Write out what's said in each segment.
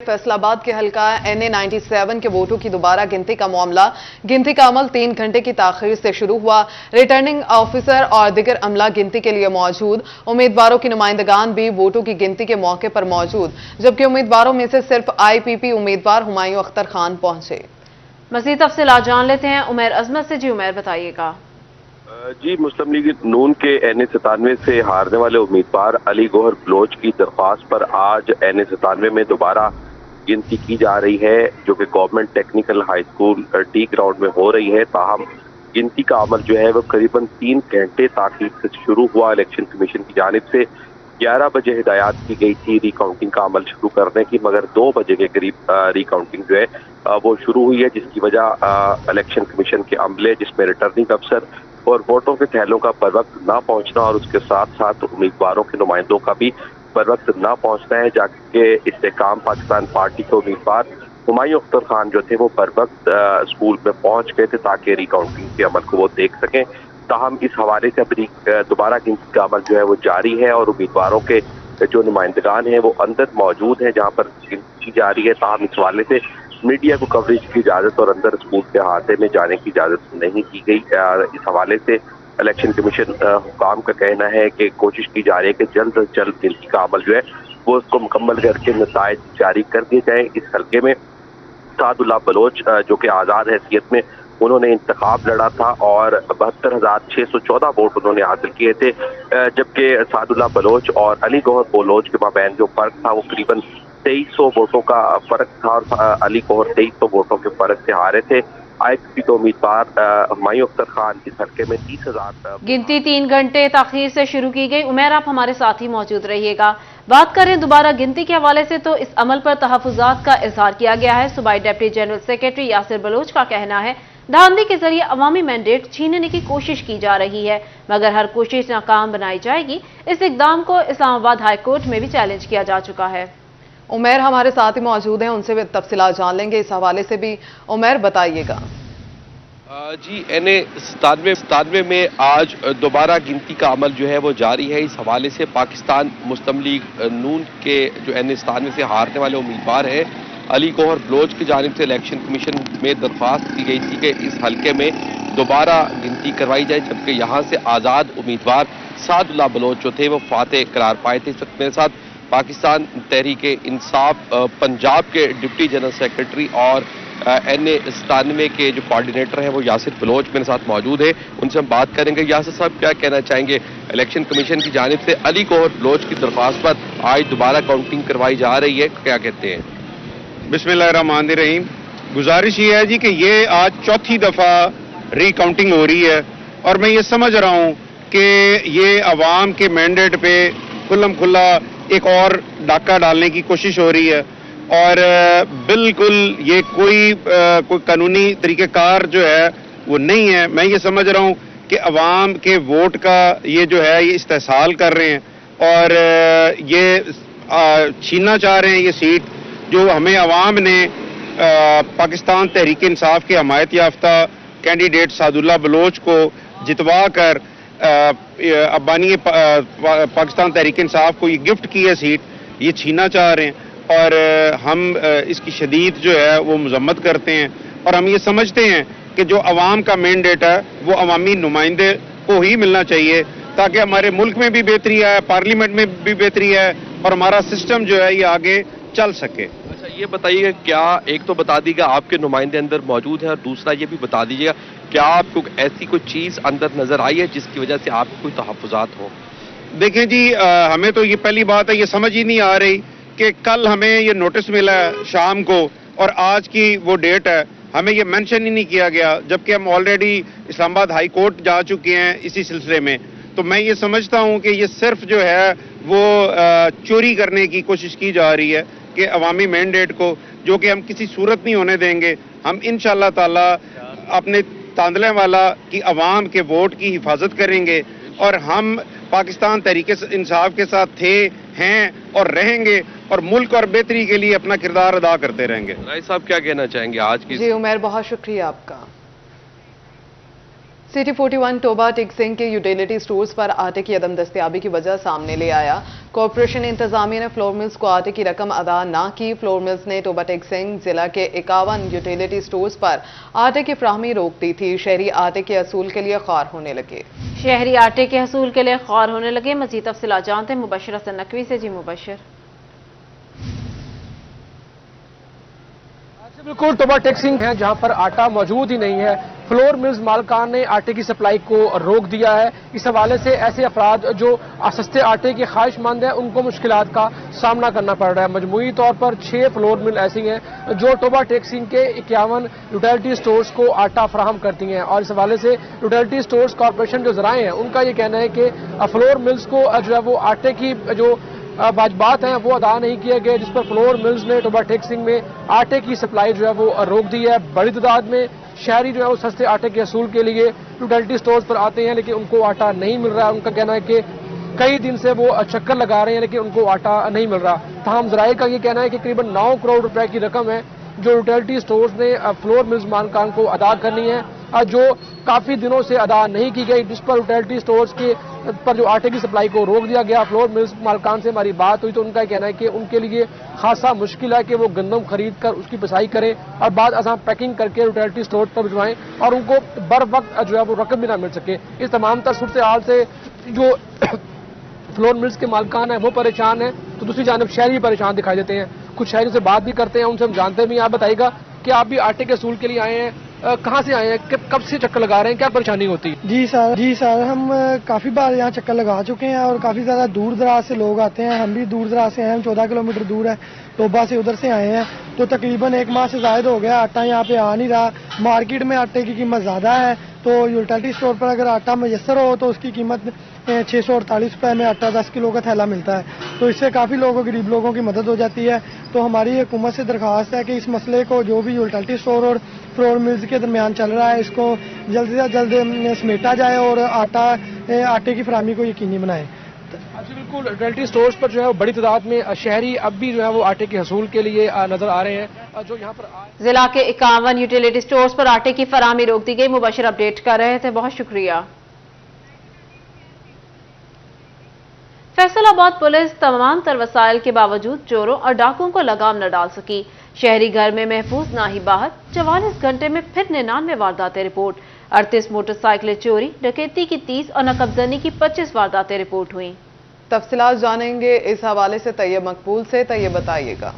फैसलाबाद के हल्का NA 97 के वोटों की दोबारा गिनती का मामला। गिनती का अमल 3 घंटे की ताखीर से शुरू हुआ। रिटर्निंग ऑफिसर और दिगर अमला गिनती के लिए मौजूद। उम्मीदवारों की नुमाइंदगान भी वोटों की गिनती के मौके पर मौजूद, जबकि उम्मीदवारों में से सिर्फ IPP उम्मीदवार हुमायूं अख्तर खान पहुंचे। मज़ीद तफसीलात जान लेते हैं उमैर अजमत से। जी उमैर, बताइएगा। जी, मुस्लिम लीग नून के NA 97 से हारने वाले उम्मीदवार अली गौहर बलोच की दरख्वास्त पर आज NA 97 में दोबारा गिनती की जा रही है, जो कि government technical high school T ground में हो रही है। ताहम गिनती का अमल जो है वो करीबन 3 घंटे ताखीर से शुरू हुआ। इलेक्शन कमीशन की जानिब से 11 बजे हिदायत की गई थी रिकाउंटिंग का अमल शुरू करने की, मगर 2 बजे के करीब रिकाउंटिंग जो है वो शुरू हुई है, जिसकी वजह इलेक्शन कमीशन के अमले, जिसमें रिटर्निंग अफसर और वोटों के थैलों का बर वक्त ना पहुंचना और उसके साथ साथ उम्मीदवारों के नुमाइंदों का भी बर वक्त ना पहुंचना है, जाके इस्तेकाम पाकिस्तान पार्टी के उम्मीदवार हुमायूं अख्तर खान जो थे वो बर वक्त स्कूल में पहुंच गए थे ताकि रिकाउंटिंग के अमल को वो देख सकें। ताहम इस हवाले से अभी दोबारा गिनती का अमल जो है वो जारी है और उम्मीदवारों के जो नुमाइंदगान हैं वो अंदर मौजूद हैं जहाँ पर गिनती की जा रही है। ताहम इस हवाले से मीडिया को कवरेज की इजाज़त और अंदर स्कूल के अहाते में जाने की इजाज़त नहीं की गई। इस हवाले से इलेक्शन कमीशन हुकाम का कहना है कि कोशिश की जा रही है कि जल्द से जल्द गिनती का अमल जो है वो उसको मुकम्मल करके नताइज जारी कर दिए जाएँ। इस हल्के में सादुल्लाह बलोच जो कि आज़ाद हैसियत में उन्होंने इंतखाब लड़ा था और 72,614 वोट उन्होंने हासिल किए थे, जबकि सादुल्लाह बलोच और अली गौहर बलोच के माबैन जो फर्क था वो करीबन 2300 वोटों का फर्क था और अली गौहर 2300 वोटों के फर्क से हारे थे। IPP के उम्मीदवार हुमायूं अख्तर खान इस हल्के में 30,000। गिनती 3 घंटे ताखीर से शुरू की गई। उमैर, आप हमारे साथ ही मौजूद रहिएगा। बात करें दोबारा गिनती के हवाले से तो इस अमल पर तहफ़्फ़ुज़ात का इजहार किया गया है। सूबाई deputy general secretary Yasir Baloch का कहना है धांधली के जरिए अवामी मैंडेट छीनने की कोशिश की जा रही है, मगर हर कोशिश नाकाम बनाई जाएगी। इस इकदाम को इस्लामाबाद हाई कोर्ट में भी चैलेंज किया जा चुका है। उमैर हमारे साथ ही मौजूद हैं, उनसे भी तफसीलात जान लेंगे इस हवाले से भी। उमैर, बताइएगा। जी, NA 97 में आज दोबारा गिनती का अमल जो है वो जारी है। इस हवाले से पाकिस्तान मुस्लिम लीग नून के जो NA 97 से हारने वाले उम्मीदवार हैं अली गौहर बलोच की जानिब से इलेक्शन कमीशन में दरख्वास्त की गई थी कि इस हल्के में दोबारा गिनती करवाई जाए, जबकि यहाँ से आज़ाद उम्मीदवार सादुल्लाह बलोच जो थे वो फातेह करार पाए थे। इस वक्त मेरे साथ पाकिस्तान तहरीक इंसाफ पंजाब के डिप्टी जनरल सेक्रेटरी और NA 97 के जो कोऑर्डिनेटर हैं वो यासिर बलोच मेरे साथ मौजूद है। उनसे हम बात करेंगे। यासिर साहब, क्या कहना चाहेंगे? इलेक्शन कमीशन की जानिब से अली गौहर बलोच की दरख्वास्त पर आज दोबारा काउंटिंग करवाई जा रही है, क्या कहते हैं? बिस्मिल्लाहिर्रहमानिर्रहीम। गुजारिश ये है जी कि ये आज चौथी दफ़ा रिकाउंटिंग हो रही है और मैं ये समझ रहा हूँ कि ये अवाम के मैंडेट पे खुल्लम खुल्ला एक और डाका डालने की कोशिश हो रही है और बिल्कुल ये कोई कानूनी तरीक़ेकार जो है वो नहीं है। मैं ये समझ रहा हूँ कि अवाम के वोट का ये जो है ये इस्तेहसाल कर रहे हैं और ये छीनना चाह रहे हैं ये सीट जो हमें अवाम ने पाकिस्तान तहरीक इंसाफ के हमायत याफ्ता कैंडिडेट सादुल्लाह बलोच को जितवा कर अबानी पाकिस्तान तहरीक इंसाफ को ये गिफ्ट की है सीट, ये छीनना चाह रहे हैं और हम इसकी शदीद जो है वो मजम्मत करते हैं और हम ये समझते हैं कि जो अवाम का मैंडेट है वो अवामी नुमाइंदे को ही मिलना चाहिए ताकि हमारे मुल्क में भी बेहतरी आए, पार्लियामेंट में भी बेहतरी है और हमारा सिस्टम जो है ये आगे चल सके। अच्छा, ये बताइएगा, क्या एक तो बता दीजिएगा आपके नुमाइंदे अंदर मौजूद हैं और दूसरा ये भी बता दीजिएगा क्या आपको ऐसी कोई चीज़ अंदर नजर आई है जिसकी वजह से आपको कोई तहफ़्फ़ुज़ात हो? देखें जी, हमें तो ये पहली बात है ये समझ ही नहीं आ रही कि कल हमें ये नोटिस मिला है शाम को और आज की वो डेट है, हमें ये मेंशन ही नहीं किया गया, जबकि हम ऑलरेडी इस्लामाबाद हाई कोर्ट जा चुके हैं इसी सिलसिले में। तो मैं ये समझता हूँ कि ये सिर्फ जो है वो चोरी करने की कोशिश की जा रही है कि अवामी मैंडेट को, जो कि हम किसी सूरत नहीं होने देंगे। हम इंशाअल्लाह ताला अपने तांदले वाला की अवाम के वोट की हिफाजत करेंगे और हम पाकिस्तान तहरीक इंसाफ के साथ थे, हैं और रहेंगे और मुल्क और बेहतरी के लिए अपना किरदार अदा करते रहेंगे। राय साहब, क्या कहना चाहेंगे आज की? जी उमैर, बहुत शुक्रिया आपका। सिटी 41 टोबा टिक सिंह के यूटिलिटी स्टोर्स पर आटे की अदम दस्तयाबी की वजह सामने ले आया। कॉरपोरेशन इंतजामिया ने फ्लोर मिल्स को आटे की रकम अदा ना की। फ्लोर मिल्स ने टोबा टिक सिंह जिला के 51 यूटिलिटी स्टोर्स पर आटे की फ्राहमी रोक दी थी। शहरी आटे के असूल के लिए ख्वार होने लगे। शहरी आटे के हसूल के लिए ख्वार होने लगे। मजीद तफसीलात जानते हैं मुबशर हसन नकवी से। जी मुबशर। बिल्कुल टोबा टेक सिंह है जहां पर आटा मौजूद ही नहीं है। फ्लोर मिल्स मालकान ने आटे की सप्लाई को रोक दिया है। इस हवाले से ऐसे अफराद जो सस्ते आटे के ख्वाहिशमंद हैं उनको मुश्किलात का सामना करना पड़ रहा है। मजमूई तौर पर 6 फ्लोर मिल ऐसी हैं जो टोबा टेक सिंह के 51 यूटिलिटी स्टोर्स को आटा फराहम करती हैं और इस हवाले से यूटिलिटी स्टोर्स कॉरपोरेशन जो जराए हैं उनका ये कहना है कि फ्लोर मिल्स को जो है वो आटे की जो वाजबात हैं वो अदा नहीं किए गए, जिस पर फ्लोर मिल्स ने टोबा टेक सिंह में आटे की सप्लाई जो है वो रोक दी है। बड़ी तादाद में शहरी जो है वो सस्ते आटे के असूल के लिए यूटिलिटी स्टोर्स पर आते हैं लेकिन उनको आटा नहीं मिल रहा है। उनका कहना है कि कई दिन से वो चक्कर लगा रहे हैं लेकिन उनको आटा नहीं मिल रहा। तमाम जराये का ये कहना है कि करीबन 9 करोड़ रुपए की रकम है जो यूटिलिटी स्टोर्स ने फ्लोर मिल्स मालकान को अदा करनी है, जो काफी दिनों से अदा नहीं की गई, जिस पर यूटिलिटी स्टोर्स के पर जो आटे की सप्लाई को रोक दिया गया। फ्लोर मिल्स मालकान से हमारी बात हुई तो उनका कहना है कि उनके लिए खासा मुश्किल है कि वो गंदम खरीद कर उसकी पिसाई करें और बाद असां पैकिंग करके यूटिलिटी स्टोर पर भिजवाएं और उनको बर वक्त जो है वो रकम भी ना मिल सके। इस तमाम तर सूरत हाल से जो फ्लोर मिल्स के मालकान हैं वो परेशान हैं तो दूसरी जानब शहरी भी परेशान दिखाई देते हैं। कुछ शहरी से बात भी करते हैं, उनसे हम जानते भी। आप बताइएगा कि आप भी आटे के असूल के लिए आए हैं, कहाँ से आए हैं, कब से चक्कर लगा रहे हैं, क्या परेशानी होती है? जी सर हम काफ़ी बार यहाँ चक्कर लगा चुके हैं और काफ़ी ज़्यादा दूर दराज से लोग आते हैं। हम भी दूर दराज से हैं, हम 14 किलोमीटर दूर है टोबा से, उधर से आए हैं। तो तकरीबन 1 माह से ज़ायद हो गया आटा यहाँ पे आ नहीं रहा। मार्केट में आटे की कीमत ज़्यादा है तो यूटिलिटी स्टोर पर अगर आटा मैसर हो तो उसकी कीमत 648 रुपये में आटा 10 किलो का थैला मिलता है। तो इससे काफ़ी लोगों, गरीब लोगों की मदद हो जाती है। तो हमारी हुकूमत से दरख्वास्त है कि इस मसले को जो भी यूटिलिटी स्टोर और फ्लोर मिल्स के दरमियान चल रहा है इसको जल्द से जल्द समेटा जाए और आटे की फराहमी को यकीनी बनाए। अच्छा बिल्कुल, यूटिलिटी स्टोर्स पर जो है वो बड़ी तादाद में शहरी अब भी जो है वो आटे के हसूल के लिए नजर आ रहे हैं। जो यहाँ पर जिला के 51 यूटिलिटी स्टोर्स पर आटे की फराहमी रोक दी गई। मुबशर अपडेट कर रहे थे, बहुत शुक्रिया। फैसलाबाद पुलिस तमाम तर वसाइल के बावजूद चोरों और डाकुओं को लगाम न डाल सकी। शहरी घर में महफूज ना ही बाहर। 44 घंटे में फिर 99 वारदातें रिपोर्ट। 38 मोटरसाइकिलें चोरी, डकैती की 30 और नकबजनी की 25 वारदातें रिपोर्ट हुई। तफसीलात जानेंगे इस हवाले से तैयब मकबूल से। तैयब बताइएगा।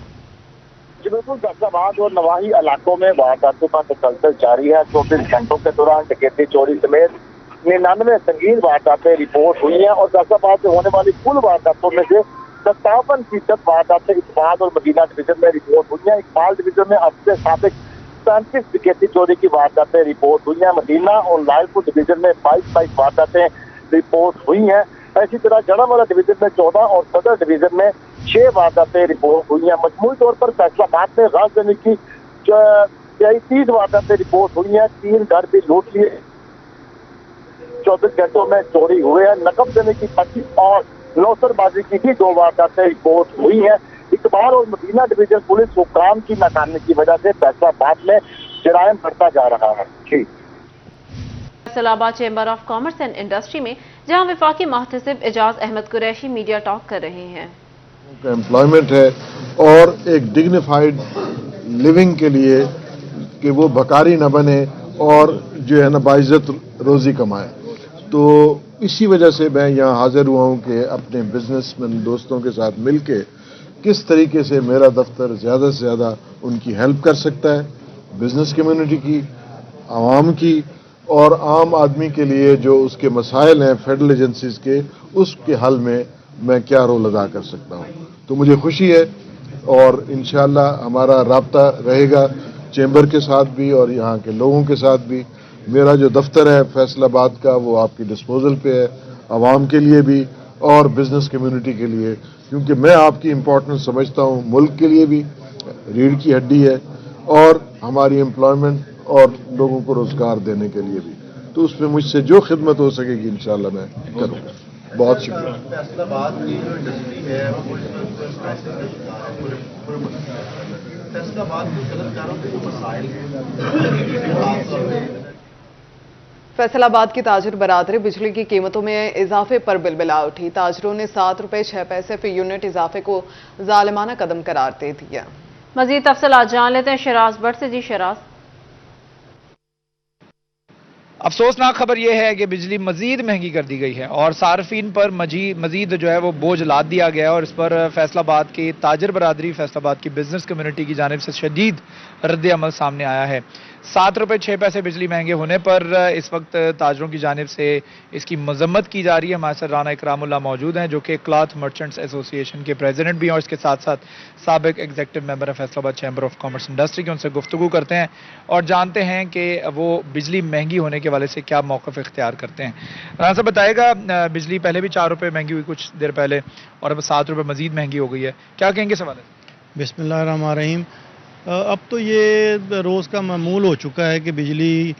जी बिल्कुल, फैसलाबाद और नवाही इलाकों में वारदातों का तसलसल जारी है। 24 घंटों के दौरान डकैती, चोरी समेत 99 संगीन वारदातें रिपोर्ट हुई हैं और फैसलाबाद से होने वाली कुल वारदातों में से 57% वारदातें इकबाल और मदीना डिवीजन में रिपोर्ट हुई हैं। इकबाल डिवीजन में अब से साबिक 35 डकैती चोरी की वारदातें रिपोर्ट हुई हैं। मदीना और लायलपुर डिवीजन में 22 वारदातें रिपोर्ट हुई हैं। इसी तरह जड़ावाला डिवीजन में 14 और सदर डिवीजन में 6 वारदातें रिपोर्ट हुई हैं। मजमूई तौर पर फैसलाबाद में राजधानी की 30 वारदातें रिपोर्ट हुई हैं। 3 घर भी लूट लिए, 24 घंटों में चोरी हुए हैं। नकब देने की 25 और लौसरबाजी की भी 2 वारदातें रिपोर्ट हुई हैं। इकबाल और मदीना डिवीजन पुलिस हुक्काम की नाकामी की वजह से फैसलाबाद में जराइम बढ़ता जा रहा है। जी Faisalabad chamber of commerce and industry में जहां वफाकी मुहतसिब एजाज अहमद कुरैशी मीडिया टॉक कर रहे हैं। एम्प्लॉयमेंट है और एक डिग्निफाइड लिविंग के लिए कि वो भकारी न बने और जो है ना बाइज्जत रोजी कमाए। तो इसी वजह से मैं यहाँ हाजिर हुआ हूँ कि अपने बिजनेसमैन दोस्तों के साथ मिलके किस तरीके से मेरा दफ्तर ज़्यादा से ज़्यादा उनकी हेल्प कर सकता है, बिजनेस कम्युनिटी की, आवाम की और आम आदमी के लिए जो उसके मसाइल हैं फेडरल एजेंसीज के, उसके हल में मैं क्या रोल अदा कर सकता हूँ। तो मुझे खुशी है और इंशाअल्लाह हमारा राब्ता रहेगा चैम्बर के साथ भी और यहाँ के लोगों के साथ भी। मेरा जो दफ्तर है फैसलाबाद का वो आपकी डिस्पोजल पे है, आवाम के लिए भी और बिजनेस कम्युनिटी के लिए, क्योंकि मैं आपकी इम्पोर्टेंस समझता हूँ। मुल्क के लिए भी रीढ़ की हड्डी है और हमारी एम्प्लॉयमेंट और लोगों को रोजगार देने के लिए भी। तो उसमें मुझसे जो खिदमत हो सकेगी इंशाअल्लाह मैं करूँगा। बहुत शुक्रिया। फैसलाबाद की जो इंडस्ट्री है वो फैसलाबाद के कलाकारों के जो मसाइल फैसलाबाद की ताजिर बरादरी बिजली की कीमतों में इजाफे पर बिलबिला उठी। ताजिरों ने 7 रुपए 6 पैसे फी यूनिट इजाफे को जालिमाना कदम करार दे दिया। मजीद तफसीलात जान लेते हैं शराज भट्ट से। जी शराज। अफसोसनाक खबर यह है कि बिजली मजीद महंगी कर दी गई है और सार्फिन पर मजीद जो है वो बोझ लाद दिया गया है और इस पर फैसलाबाद की ताजिर बरादरी, फैसलाबाद की बिजनेस कम्युनिटी की जानिब से शदीद रद्द अमल सामने आया है। 7 रुपए 6 पैसे बिजली महंगे होने पर इस वक्त ताजरों की जानिब से इसकी मजम्मत की जा रही है। हमारे साथ राना इकरामुल्लाह मौजूद हैं जो कि क्लॉथ मर्चेंट्स एसोसिएशन के प्रेसिडेंट भी हैं और इसके साथ साथ साबिक एग्जीक्यूटिव मेंबर है Faisalabad chamber of commerce industry के। उनसे गुफ्तगू करते हैं और जानते हैं कि वो बिजली महंगी होने के वाले से क्या मौक़िफ़ इख्तियार करते हैं। राना साहब बताएगा, बिजली पहले भी 4 रुपए महंगी हुई कुछ देर पहले और अब 7 रुपए मजीद महंगी हो गई है, क्या कहेंगे सवाल है? बिस्मिल्लाहिर्रहमानिर्रहीम। अब तो ये रोज़ का मामूल हो चुका है कि बिजली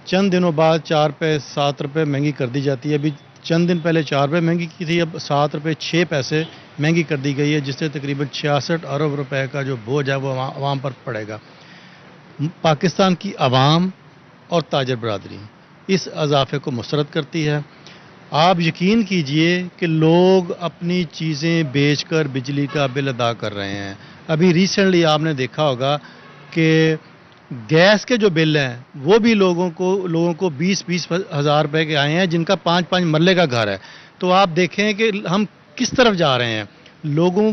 चंद दिनों बाद 4 रुपए 7 रुपए महंगी कर दी जाती है। अभी चंद दिन पहले 4 रुपए महंगी की थी, अब 7 रुपए 6 पैसे महंगी कर दी गई है, जिससे तकरीबन 66 अरब रुपए का जो बोझ है वो आवाम पर पड़ेगा। पाकिस्तान की आवाम और ताजर बरादरी इस इजाफे को मुस्तरद करती है। आप यकीन कीजिए कि लोग अपनी चीज़ें बेचकर बिजली का बिल अदा कर रहे हैं। अभी रिसेंटली आपने देखा होगा कि गैस के जो बिल हैं वो भी लोगों को 20-20 हज़ार रुपए के आए हैं, जिनका 5-5 मरले का घर है। तो आप देखें कि हम किस तरफ जा रहे हैं। लोगों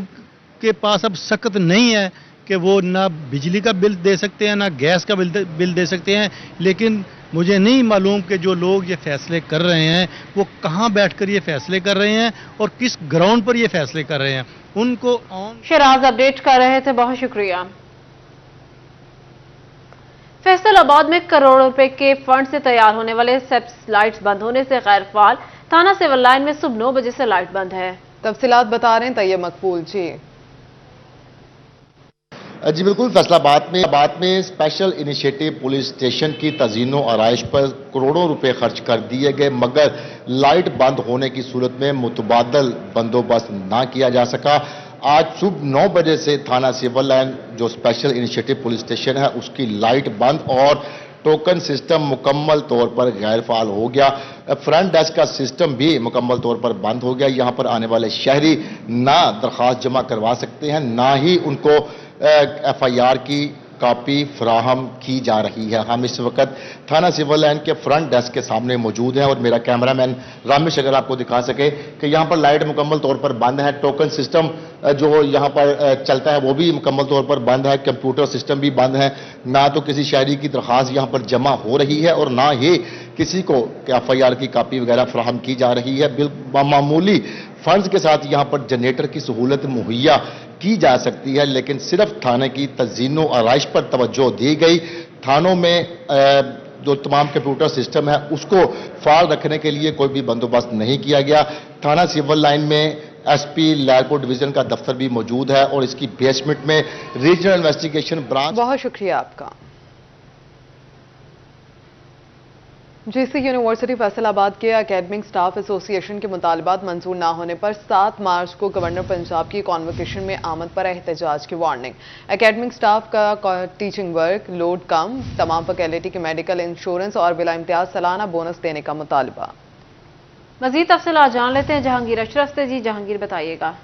के पास अब सख्त नहीं है कि वो ना बिजली का बिल दे सकते हैं ना गैस का बिल दे सकते हैं, लेकिन मुझे नहीं मालूम कि जो लोग ये फैसले कर रहे हैं वो कहाँ बैठकर ये फैसले कर रहे हैं और किस ग्राउंड पर ये फैसले कर रहे हैं। उनको शराज अपडेट कर रहे थे, बहुत शुक्रिया। फैसलाबाद में करोड़ों रुपए के फंड से तैयार होने वाले सेप्स लाइट्स बंद होने से गैर फाल थाना सिविल लाइन में सुबह 9 बजे से लाइट बंद है। तफसीलात बता रहे हैं तैयब मकबूल जी। जी बिल्कुल, फैसलाबाद में स्पेशल इनिशिएटिव पुलिस स्टेशन की तज़ीनो आराइश पर करोड़ों रुपए खर्च कर दिए गए, मगर लाइट बंद होने की सूरत में मुतबादल बंदोबस्त ना किया जा सका। आज सुबह 9 बजे से थाना सिविल लाइन जो स्पेशल इनिशिएटिव पुलिस स्टेशन है उसकी लाइट बंद और टोकन सिस्टम मुकम्मल तौर पर गैर फाल हो गया। फ्रंट डेस्क का सिस्टम भी मुकम्मल तौर पर बंद हो गया। यहाँ पर आने वाले शहरी ना दरख्वास्त जमा करवा सकते हैं, ना ही उनको FIR की कॉपी फराहम की जा रही है। हम इस वक्त थाना सिविल लाइन के फ्रंट डेस्क के सामने मौजूद हैं और मेरा कैमरामैन रामेश अगर आपको दिखा सके कि यहाँ पर लाइट मुकम्मल तौर पर बंद है, टोकन सिस्टम जो यहाँ पर चलता है वो भी मुकम्मल तौर पर बंद है, कंप्यूटर सिस्टम भी बंद है। ना तो किसी शहरी की दरख्वास्त यहाँ पर जमा हो रही है और ना ही किसी को FIR की कॉपी वगैरह फराहम की जा रही है। मामूली फंड्स के साथ यहाँ पर जनरेटर की सहूलत मुहैया की जा सकती है, लेकिन सिर्फ थाने की तज़ीनो आराइश पर तवज्जो दी गई। थानों में जो तमाम कंप्यूटर सिस्टम है उसको फाल रखने के लिए कोई भी बंदोबस्त नहीं किया गया। थाना सिविल लाइन में SP लालपुर डिवीजन का दफ्तर भी मौजूद है और इसकी बेसमेंट में रीजनल इन्वेस्टिगेशन ब्रांच। बहुत शुक्रिया आपका। JC यूनिवर्सिटी फैसलाबाद के एकेडमिक स्टाफ एसोसिएशन के मुतालबात मंजूर ना होने पर 7 मार्च को गवर्नर पंजाब की कॉन्वोकेशन में आमद पर एहतजाज की वार्निंग। एकेडमिक स्टाफ का टीचिंग वर्क लोड कम, तमाम फैकल्टी के मेडिकल इंश्योरेंस और बिला इम्तियाज सालाना बोनस देने का मुतालबा। मजीद तफसीलात जान लेते हैं जहांगीर अशरफ से। जी जहांगीर बताइएगा।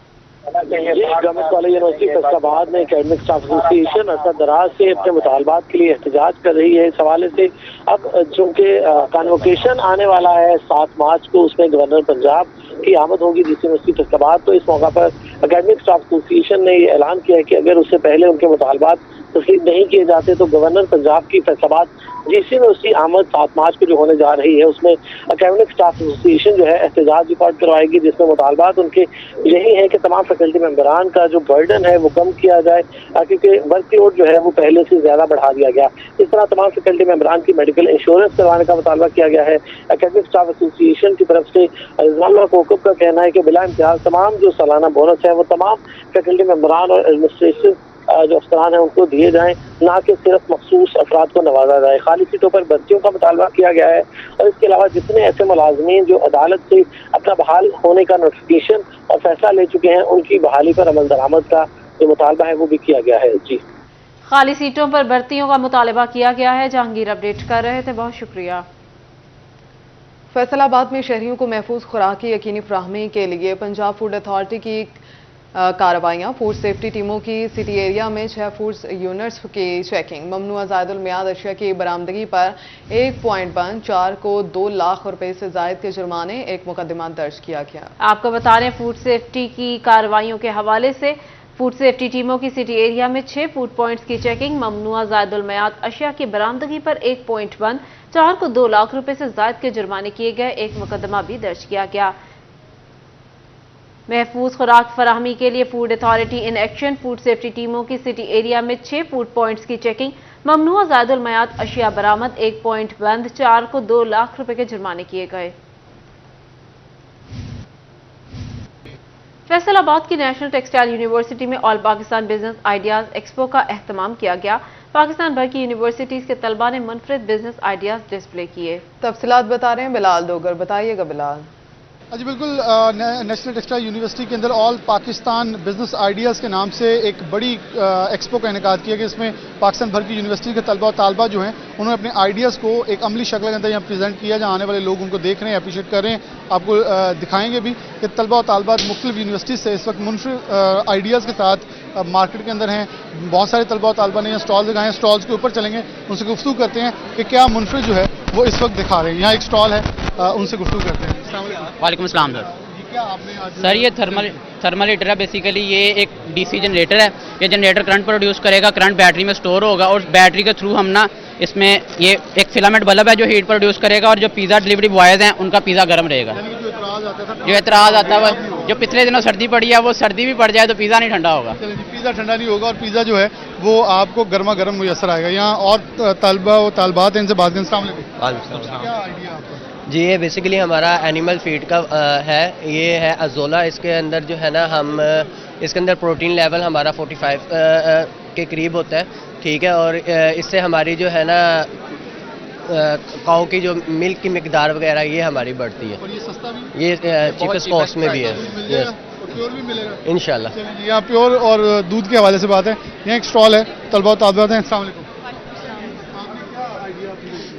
गवर्नमेंट कॉलेज यूनिवर्सिटी फैसलाबाद में एकेडमिक स्टाफ एसोसिएशन अरसा दराज से अपने मुतालबात के लिए एहतजाज कर रही है। इस हवाले से अब चूंकि कॉन्वोकेशन आने वाला है 7 मार्च को, उसमें गवर्नर पंजाब की आमद होगी JC यूनिवर्सिटी फैसलाबाद, तो इस मौका पर एकेडमिक स्टाफ एसोसिएशन ने ये ऐलान किया है कि अगर उससे पहले उनके मुतालबात तस्लीम नहीं किए जाते तो गवर्नर पंजाब की फैसलाबाद JC यूनिवर्सिटी आमद 7 मार्च को जो होने जा रही है उसमें एकेडमिक स्टाफ एसोसिएशन जो है एहतजाज रिकॉर्ड करवाएगी, जिसमें मुतालबात उनके यही है कि तमाम फैकल्टी मेंबरान का जो बर्डन है वो कम किया जाए, क्योंकि वर्कलोड जो है वो पहले से ज्यादा बढ़ा दिया गया। इस तरह तमाम फैकल्टी मेंबरान की मेडिकल इंश्योरेंस करवाने का मुतालबा किया गया है। एकेडमिक स्टाफ एसोसिएशन की तरफ से रिजवानुल्लाह कोकब का कहना है कि बिला इम्तियाज तमाम जो सालाना बोनस है वो तमाम फैकल्टी मेंबरान और एडमिनिस्ट्रेशन जो अफसरान है उनको दिए जाएं, ना कि सिर्फ मखसूस अफराद को नवाजा जाए। खाली सीटों पर भर्तियों का मुतालबा किया गया है और इसके अलावा जितने ऐसे मुलाजमीन जो अदालत से अपना बहाल होने का नोटिफिकेशन और फैसला ले चुके हैं उनकी बहाली पर अमल दरामद का जो मुतालबा है वो भी किया गया है। जी खाली सीटों पर भर्तियों का मुतालबा किया गया है। जहांगीर अपडेट कर रहे थे, बहुत शुक्रिया। फैसल आबाद में शहरियों को महफूज खुराक की यकीनी फराहमी के लिए पंजाब फूड अथॉरिटी की कार्रवाइयाँ। फूड सेफ्टी टीमों की सिटी एरिया में 6 फूड यूनिट्स की चेकिंग। ममनुआ ज़ायदुल मियाद अशिया की बरामदगी पर 1 पॉइंट बंद, 4 को 2 लाख रुपए से जायद के जुर्माने, 1 मुकदमा दर्ज किया गया। आपको बता रहे हैं फूड सेफ्टी की कार्रवाइयों के हवाले से फूड सेफ्टी टीमों की सिटी एरिया में 6 फूड पॉइंट्स की चेकिंग। ममनुआ ज़ायदुल मियाद अशिया की बरामदगी पर 1 पॉइंट बंद, 4 को 2 लाख रुपए से जायद के जुर्माने किए गए, 1 मुकदमा भी दर्ज किया गया। महफूज खुराक फराहमी के लिए food authority in action. Food safety टीमों की सिटी एरिया में 6 फूड पॉइंट्स की चेकिंग। ममनुआ ज़ायदुल मियाद अशिया बरामद, 1 पॉइंट बंद, 4 को 2 लाख रुपए के जुर्माने किए गए। फैसलाबाद की नेशनल टेक्सटाइल यूनिवर्सिटी में all Pakistan business ideas expo का एहतमाम किया गया। पाकिस्तान भर की यूनिवर्सिटीज के तलबा ने मुनफरिद बिजनेस आइडियाज डिस्प्ले किए। तफसीलात बता रहे हैं बिलाल डोगर, बताइएगा बिलाल। जी बिल्कुल, नेशनल टेक्सटाइल यूनिवर्सिटी के अंदर ऑल पाकिस्तान बिजनेस आइडियाज़ के नाम से एक बड़ी एक्सपो का इनेकाद किया गया। इसमें पाकिस्तान भर की यूनिवर्सिटी के तलबा और तालबा जो हैं उन्होंने अपने आइडियाज़ को एक अमली शक्ल के अंदर यहाँ प्रेजेंट किया, जहाँ आने वाले लोग उनको देख रहे हैं, अप्रीशिएट कर रहे हैं। आपको दिखाएंगे भी कि तलबा और तालबा मुख्तलिफ यूनिवर्सिटी से इस वक्त मुनफरिद आइडियाज़ के साथ मार्केट के अंदर हैं। बहुत सारे तलबा और तालबा ने यहाँ स्टॉल दिखाए हैं। स्टॉल्स के ऊपर चलेंगे, उनसे गुफ्तगू करते हैं कि क्या मुनफरिद जो है वो इस वक्त दिखा रहे हैं। यहाँ एक स्टॉल है, उनसे गुफ्तगू करते हैं। वालेकुम अस्सलाम सर। ये थर्मल हीटर है। बेसिकली ये एक डीसी जनरेटर है। ये जनरेटर करंट प्रोड्यूस करेगा, करंट बैटरी में स्टोर होगा और बैटरी के थ्रू हम ना इसमें ये एक फिलामेंट बल्ब है जो हीट प्रोड्यूस करेगा और जो पिज़्ज़ा डिलीवरी बॉयज़ हैं उनका पिज़्ज़ा गर्म रहेगा। जो एतराज़ आता है जो पिछले दिनों सर्दी पड़ी है, वो सर्दी भी पड़ जाए तो पिज़्ज़ा नहीं ठंडा होगा। पिज़्ज़ा ठंडा नहीं होगा और पिज़्ज़ा जो है वो आपको गर्मा गर्म मुयसर आएगा। यहाँ और तलबा और तालबात हैं, इनसे बात करें। अस्सलाम वालेकुम। क्या आइडिया आपका? जी ये बेसिकली हमारा एनिमल फीड का है। ये है अज़ोला। इसके अंदर जो है ना हम इसके अंदर प्रोटीन लेवल हमारा 45 के करीब होता है, ठीक है। और इससे हमारी जो है ना काऊ की जो मिल्क की मिकदार वगैरह ये हमारी बढ़ती है। और ये सस्ता भी, ये चीपेस्ट कॉस्ट में भी है। प्योर भी मिलेगा इंशाल्लाह। यहाँ प्योर और दूध के हवाले से बात है। यहाँ एक स्टॉल है, तलबा तालबात हैं। अस्सलाम वालेकुम।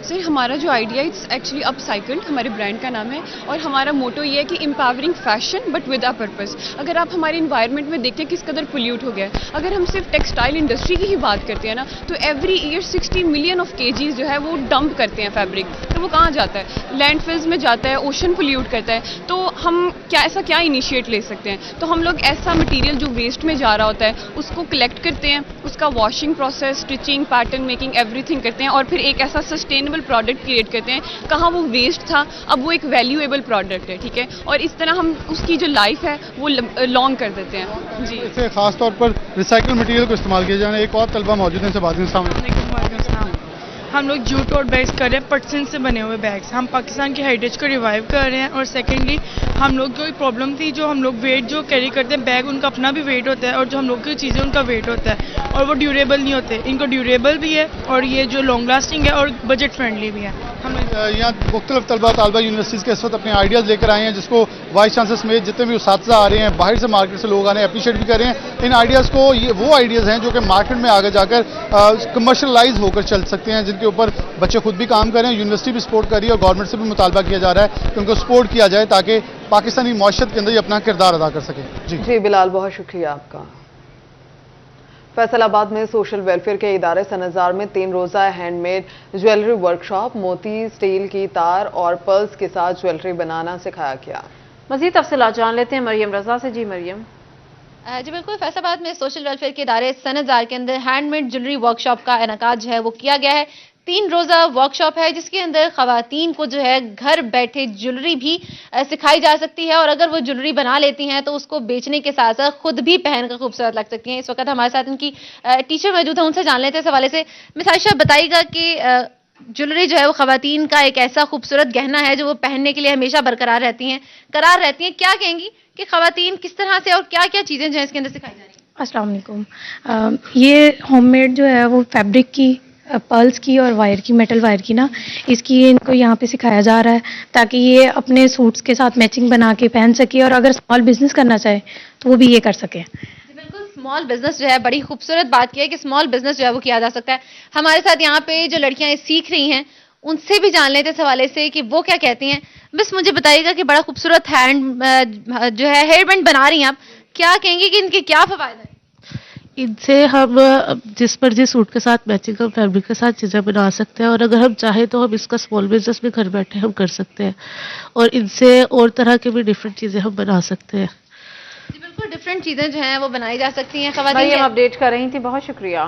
सर हमारा जो आइडिया इट्स एक्चुअली अपसाइकल्ड, हमारे ब्रांड का नाम है और हमारा मोटो ये है कि empowering fashion but with a purpose. अगर आप हमारे इन्वायरमेंट में देखते हैं किस कदर पोल्यूट हो गया है, अगर हम सिर्फ टेक्सटाइल इंडस्ट्री की ही बात करते हैं ना तो every year 60 million of KGs जो है वो डंप करते हैं फैब्रिक। तो वो कहाँ जाता है? लैंडफिल्स में जाता है, ओशन पोल्यूट करता है। तो हम क्या इनिशिएट ले सकते हैं? तो हम लोग ऐसा मटीरियल जो वेस्ट में जा रहा होता है उसको कलेक्ट करते हैं, उसका washing process, stitching, pattern making, everything करते हैं और फिर एक ऐसा सस्टेनेबल प्रोडक्ट क्रिएट करते हैं। कहाँ वो वेस्ट था, अब वो एक वैल्यूएबल प्रोडक्ट है, ठीक है। और इस तरह हम उसकी जो लाइफ है वो लॉन्ग कर देते हैं। जी इसे खास तौर पर रिसाइकल मटेरियल को इस्तेमाल किया जाना। एक और तलबा मौजूद है, इनसे बात करें। हम लोग जूट और बैग्स कर रहे हैं, पटसन से बने हुए बैग्स। हम पाकिस्तान की हेरिटेज को रिवाइव कर रहे हैं। और सेकेंडली हम लोग जो प्रॉब्लम थी, जो हम लोग वेट जो कैरी करते हैं बैग, उनका अपना भी वेट होता है और जो हम लोग की चीज़ें उनका वेट होता है और वो ड्यूरेबल नहीं होते। इनको ड्यूरेबल भी है और ये जो लॉन्ग लास्टिंग है और बजट फ्रेंडली भी है। हम यहाँ मुख्तलिफ तलबा तालबा यूनिवर्सिटीज़ के इस वक्त अपने आइडियाज़ लेकर आए हैं, जिसको वाइस चांसलर समेत जितने भी उस्ताद आ रहे हैं, बाहर से मार्केट से लोग आ रहे हैं, अप्रीशिएट भी कर रहे हैं। इन आइडियाज़ को, ये वो आइडियाज़ हैं जो कि मार्केट में आगे जाकर कमर्शलाइज होकर चल सकते हैं, जिनके ऊपर बच्चे खुद भी काम कर रहे हैं, यूनिवर्सिटी भी सपोर्ट कर रही है और गवर्नमेंट से भी मुतालबा किया जा रहा है कि उनको सपोर्ट किया जाए ताकि पाकिस्तानी मौशत के अंदर ये अपना किरदार अदा कर सके। जी बिलाल, बहुत शुक्रिया आपका। फैसलाबाद में सोशल वेलफेयर के इदारे सनजार में 3 रोज़ा हैंडमेड ज्वेलरी वर्कशॉप, मोती, स्टील की तार और पर्ल्स के साथ ज्वेलरी बनाना सिखाया गया। मज़ीद तफसीलात जान लेते हैं मरियम रजा से। जी मरियम। जी बिल्कुल, फैसलाबाद में सोशल वेलफेयर के इदारे सनजार के अंदर हैंडमेड ज्वेलरी वर्कशॉप का इनेकाद जो है वो किया गया है। 3 रोज़ा वर्कशॉप है जिसके अंदर ख़वातीन को जो है घर बैठे ज्वेलरी भी सिखाई जा सकती है और अगर वो ज्वेलरी बना लेती हैं तो उसको बेचने के साथ साथ खुद भी पहनकर खूबसूरत लग सकती हैं। इस वक्त हमारे साथ इनकी टीचर मौजूद है, उनसे जान लेते हैं इस हवाले से। मिस आयशा, बताइएगा कि ज्वेलरी जो है वो ख़वातीन का एक ऐसा खूबसूरत गहना है जो वो पहनने के लिए हमेशा बरकरार रहती हैं, करार रहती हैं। क्या कहेंगी कि ख़वातीन किस तरह से और क्या क्या चीज़ें जो है इसके अंदर सिखाई जा रही हैं? अस्सलाम वालेकुम। ये होममेड जो है वो फैब्रिक की, पर्ल्स की और वायर की, मेटल वायर की ना, इसकी इनको यहाँ पे सिखाया जा रहा है ताकि ये अपने सूट्स के साथ मैचिंग बना के पहन सके और अगर स्मॉल बिजनेस करना चाहे तो वो भी ये कर सके। बिल्कुल, स्मॉल बिजनेस जो है, बड़ी खूबसूरत बात की है कि स्मॉल बिजनेस जो है वो किया जा सकता है। हमारे साथ यहाँ पे जो लड़कियाँ सीख रही हैं ان سے بھی جان لیتے اس حوالے سے کہ وہ کیا کہتی ہیں. بس مجھے بتائیے گا کہ بڑا خوبصورت ہینڈ جو ہے ہیئر بینڈ بنا رہی ہیں آپ, کیا کہیں گے کہ ان کے کیا فوائد ہیں؟ ان سے ہم جس پر جس سوٹ کے ساتھ میچنگ ہم فیبرک کے ساتھ چیزیں بنا سکتے ہیں, اور اگر ہم چاہیں تو ہم اس کا اسمال بزنس بھی گھر بیٹھے ہم کر سکتے ہیں, اور ان سے اور طرح کے بھی ڈفرینٹ چیزیں ہم بنا سکتے ہیں. بالکل ڈفرینٹ چیزیں جو ہیں وہ بنائی جا سکتی ہیں. خواتین اپڈیٹ کر رہی تھی, بہت شکریہ.